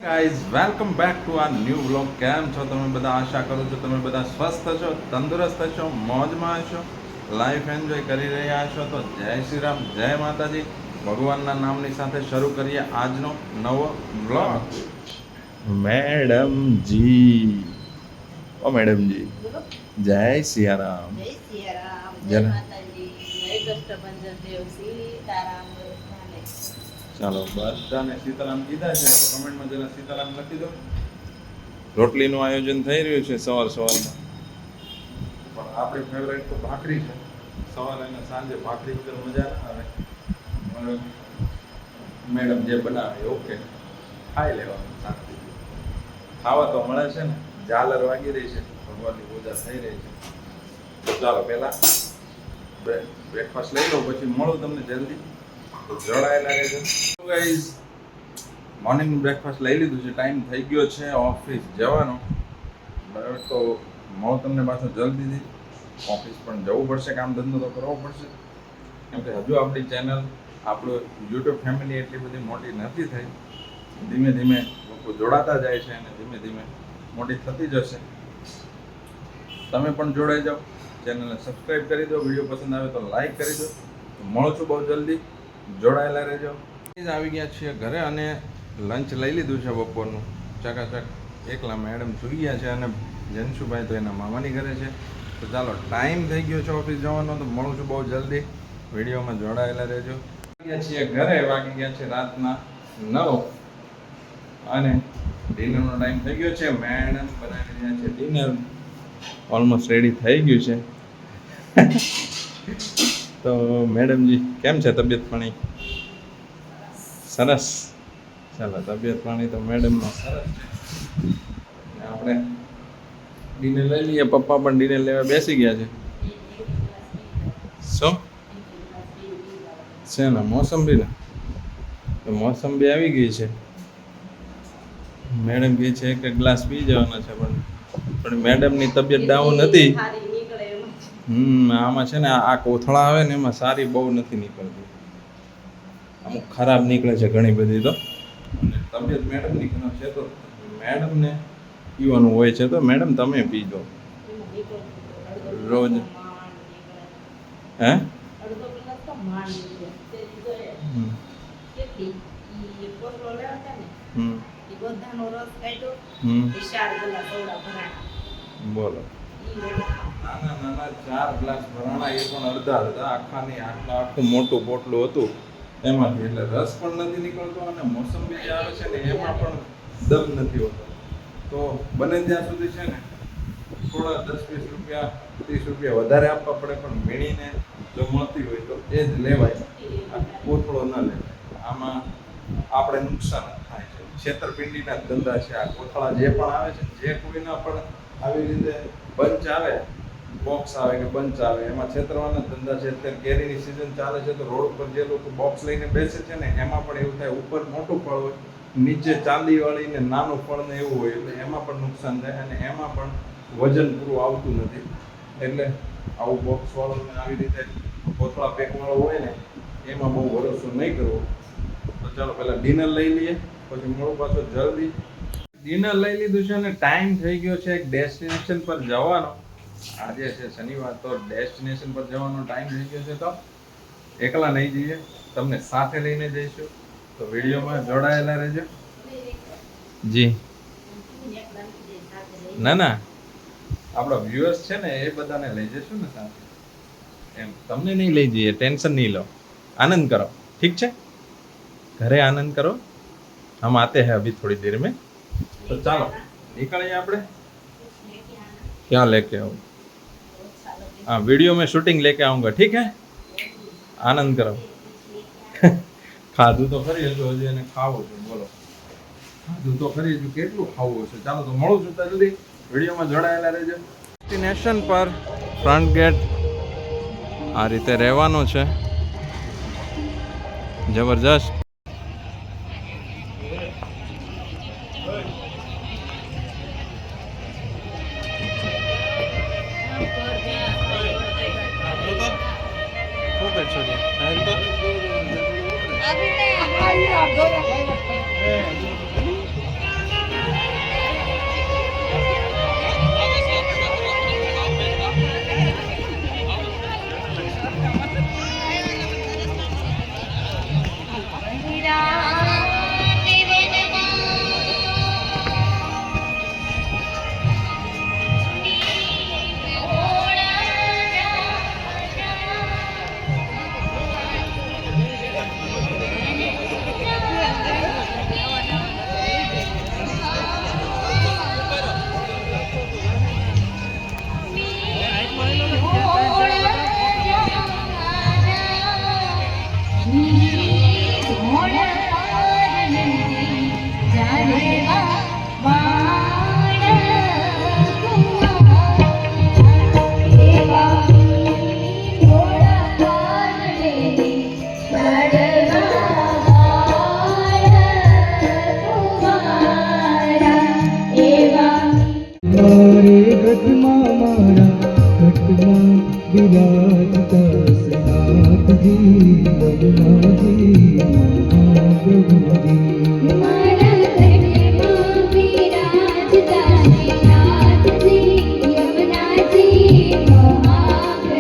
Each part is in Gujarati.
ગાઈઝ વેલકમ બેક ટુ આ ન્યૂ વ્લોગ. કેમ છો તમે બધા? આશા કરું છું તમે બધા સ્વસ્થ છો, તંદુરસ્ત છો, મોજમાં છો, લાઈફ એન્જોય કરી રહ્યા છો. તો જય શ્રી રામ, જય માતાજી. ભગવાનના નામની સાથે શરૂ કરીએ આજનો નવો વ્લોગ. મેડમજી, ઓ મેડમજી, જય સિયારામ. જય સિયારામ, જય જરા માતાજી, જય કષ્ટભંજન દેવ સીતારામ બધાને. ચાલો બધાને સીતારામ કીધા છે તો કમેન્ટમાં જરા સીતારામ લખી દો. રોટલીનું આયોજન થઈ રહ્યું છે સવારમાં, પણ આપણી ફેવરેટ તો ભાખરી છે. સવારે અને સાંજે ભાખરી વગર મજા ના આવે. મેડમ જે બનાવે ઓકે ખાઈ લેવાનું શાંતિ. ખાવા તો મળે છે ને, ઝાલર વાગી રહી છે, ભગવાનની પૂજા થઈ રહી છે. તો ચાલો પહેલા બ્રેકફાસ્ટ લઈ લો, પછી મળું તમને જલ્દી. તો જોડાયેલા રહેજો ગાઈઝ. મોર્નિંગ બ્રેકફાસ્ટ લઈ લીધું છે, ટાઈમ થઈ ગયો છે ઓફિસ જવાનો. બરાબર, તો મળું તમને પાછું જલ્દીથી. ઓફિસ પણ જવું પડશે, કામ ધંધો તો કરવો પડશે, કેમ કે હજુ આપણી ચેનલ, આપણું યુટ્યુબ ફેમિલી એટલી બધી મોટી નથી થઈ. ધીમે ધીમે લોકો જોડાતા જાય છે અને ધીમે ધીમે મોટી થતી જશે. તમે પણ જોડાઈ જાઓ, ચેનલને સબસ્ક્રાઈબ કરી દો, વિડીયો પસંદ આવે તો લાઈક કરી દો. મળું છું બહુ જલ્દી, જોડાયેલા રહેજો. આવી ગયા છીએ ઘરે અને લંચ લઈ લીધું છે બપોરનું. ચકાચક એકલા મેડમ સુઈ ગયા છે અને જનશુભાઈ તો એના મામાની ઘરે છે. તો ચાલો ટાઈમ થઈ ગયો છે ઓફિસ જવાનો, તો મળું છું બહુ જલ્દી, વિડીયોમાં જોડાયેલા રહેજો. ગયા છીએ ઘરે, વાગી ગયા છે રાતના 9 અને ડિનરનો ટાઈમ થઈ ગયો છે. મેડમ બનાવી રહ્યા છે ડિનર, ઓલમોસ્ટ રેડી થઈ ગયું છે. તો મેડમજી કેમ છે તબિયત પાણી? સરસ. ચાલો, તબિયત પાણી તો મેડમનો સરસ છે. આપણે ડિનર લઈ લઈએ. પપ્પા પણ ડિનર લેવા બેસી ગયા છે. શું છે ને મોસંબી ને? તો મોસંબી આવી ગઈ છે. મેડમ કહે છે એક ગ્લાસ પી જવાના છે, પણ મેડમની તબિયત ડાઉન હતી. આમાં છે ને આ કોથળા આવે ને એમાં સારી બહુ નથી નીકળતી, અમુક ખરાબ નીકળે છે ઘણી બધી. તો અને તબિયત મેડમની ખરાબ છે તો મેડમને પીવાનું હોય છે, તો મેડમ તમે પીજો રોજ. હે બોલો, નાના 4 ગ્લાસ ભરાણા, એ પણ અડધા આખાની આખું મોટું પોટલું હતું એમાંથી. એટલે રસ પણ નથી નીકળતો અને મોસંબી જે આવે છે ને એમાં પણ દમ નથી હોતો. તો બને ત્યાં સુધી છે ને થોડા 10-20 રૂપિયા 30 રૂપિયા વધારે આપવા પડે, પણ વીણીને જો મળતી હોય તો એ જ લેવાય, આ કોથળો ન લેવાય. આમાં આપણે નુકસાન થાય છે, છેતરપિંડીના ધંધા છે આ કોથળા જે પણ આવે છે. જે કોઈના પણ આવી રીતે બંચ આવે, બોક્સ આવે કે બંચ આવે, એમાં છેતરવાના ધંધા છે. અત્યારે કેરીની સિઝન ચાલે છે તો રોડ ઉપર જે લોકો બોક્સ લઈને બેસે છે ને એમાં પણ એવું થાય, ઉપર મોટું ફળ હોય, નીચે ચાંદી વાળી ને નાનું ફળ ને એવું હોય, એટલે એમાં પણ નુકસાન થાય અને એમાં પણ વજન પૂરું આવતું નથી. એટલે આવું બોક્સ વાળું ને આવી રીતે કોથળા પેક વાળો હોય ને એમાં બહુ ભરોસો નહીં કરવો. તો ચાલો પહેલા ડિનર લઈ લઈએ, પછી મળું પાછો જલ્દી. ડિનર લઈ લીધું છે અને ટાઈમ થઈ ગયો છે એક ડેસ્ટિનેશન પર જવાનો. આજે છે શનિવાર, તો ડેસ્ટિનેશન પર જવાનો ટાઈમ થઈ ગયો છે. તો એકલા નહીં જઈએ, તમને સાથે લઈને જઈશું, તો વિડીયોમાં જોડાયેલા રહેજો. જી ના, આપણા વ્યુઅર્સ છે ને એ બધાને લઈ જઈશું ને સાથે. એમ તમને નહીં લઈ જઈએ, ટેન્શન નહીં લો, આનંદ કરો, ઠીક છે? ઘરે આનંદ કરો, हम आते हैं अभी थोड़ी देर में. तो ચાલો નીકળીએ આપણે. क्या लेके आऊँ? हाँ, वीडियो में शूटिंग लेके आऊँगा, ठीक है? आनंद કરો. ખાધું તો ખરી, હજુ એને ખાવું છે. બોલો, ખાધું તો ખરી, હજુ કેટલું ખાવું છે. ચાલો તો મળું છું ત્યાં સુધી, વિડીયોમાં જોડાયેલા રહેજો. ડેસ્ટિનેશન પર ફ્રન્ટ ગેટ આ રીતે રહેવાનું છે. જબરજસ્ત. વિરાજતા શ્રીનાથજી યમુનાજી મહાપ્રભુજી મારા ઘરમાં વિરાજતા શ્રીનાથજી યમુનાજી મહાપ્રભુજી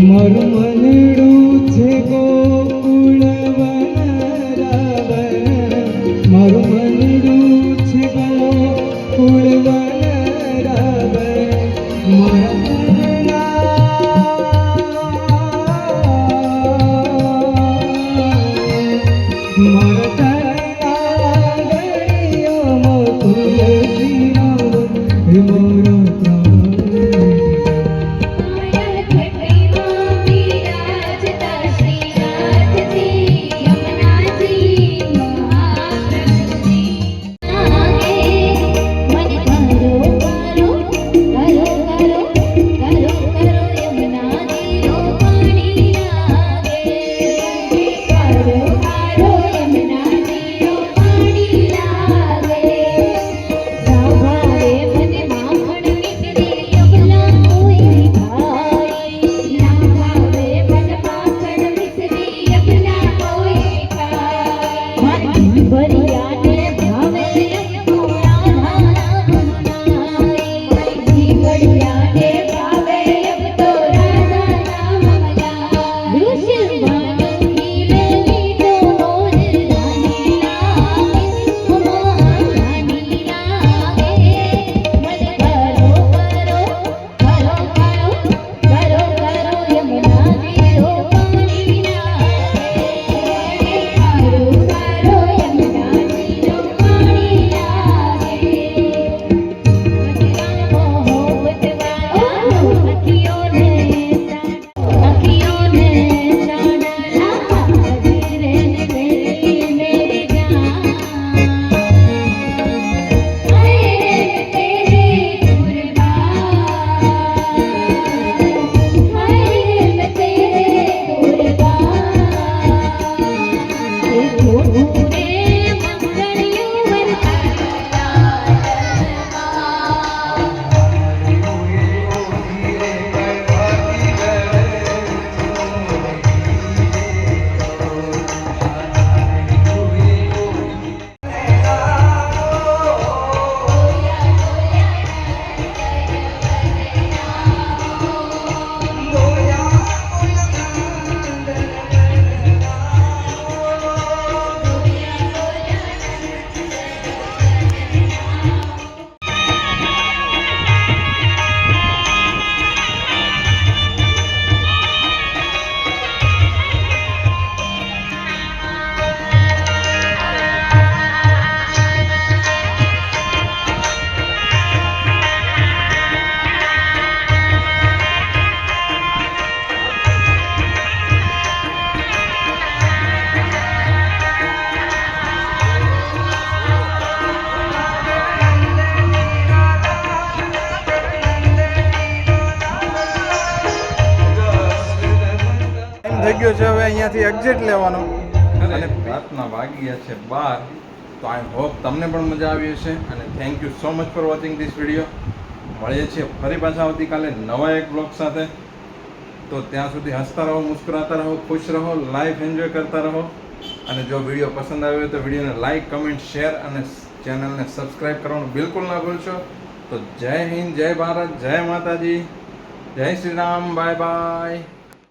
મારું મનડું છે ગોકુળ વનરાવન મારું મનડું છે ગોકુળ વનરાવન મારા ઘરમાં વિરાજતા શ્રીનાથજી યમુનાજી મહાપ્રભુજી લાગે મને કરો યમુનાજીનો પાણી લાગે કરો યમુનાજીનો પાણી લાગે ભાવે મને માખણ મીઠડી યમુના કોઈ ખાય ના ભાવે મને માખણ મીઠડી યમુના કોઈ ખાય ભરિયાને ભાવે યમુના નામનાય ભરિયાને ભાવે યમતો રાધા નામના ઋષિમાનું નીલે લીધો મોર રાની લાગે રાની લાગે મને કરો યમુનાજીનો પાણી લાગે કરો યમુનાજીનો પાણી લાગે મોહબ્બત વાળા અખિયોને સાડા હજરે મેરી જાન થઈ ગયો છે હવે અહીંયાથી એક્ઝિટ લેવાનો અને રાતના વાગી ગયા છે 12 તો આઈ હોપ તમને પણ મજા આવી હશે અને thank you so much for watching this video મળીએ છીએ ફરી પાછા આવતીકાલે નવા એક બ્લોગ સાથે તો ત્યાં સુધી હસતા રહો મુસ્કરાતા રહો ખુશ રહો લાઈફ એન્જોય કરતા રહો અને જો વિડીયો પસંદ આવ્યો તો વિડીયોને લાઈક કમેન્ટ શેર અને ચેનલને સબસ્ક્રાઈબ કરવાનું બિલકુલ ના ભૂલશો તો જય હિન્દ જય ભારત જય માતાજી જય શ્રી રામ બાય બાય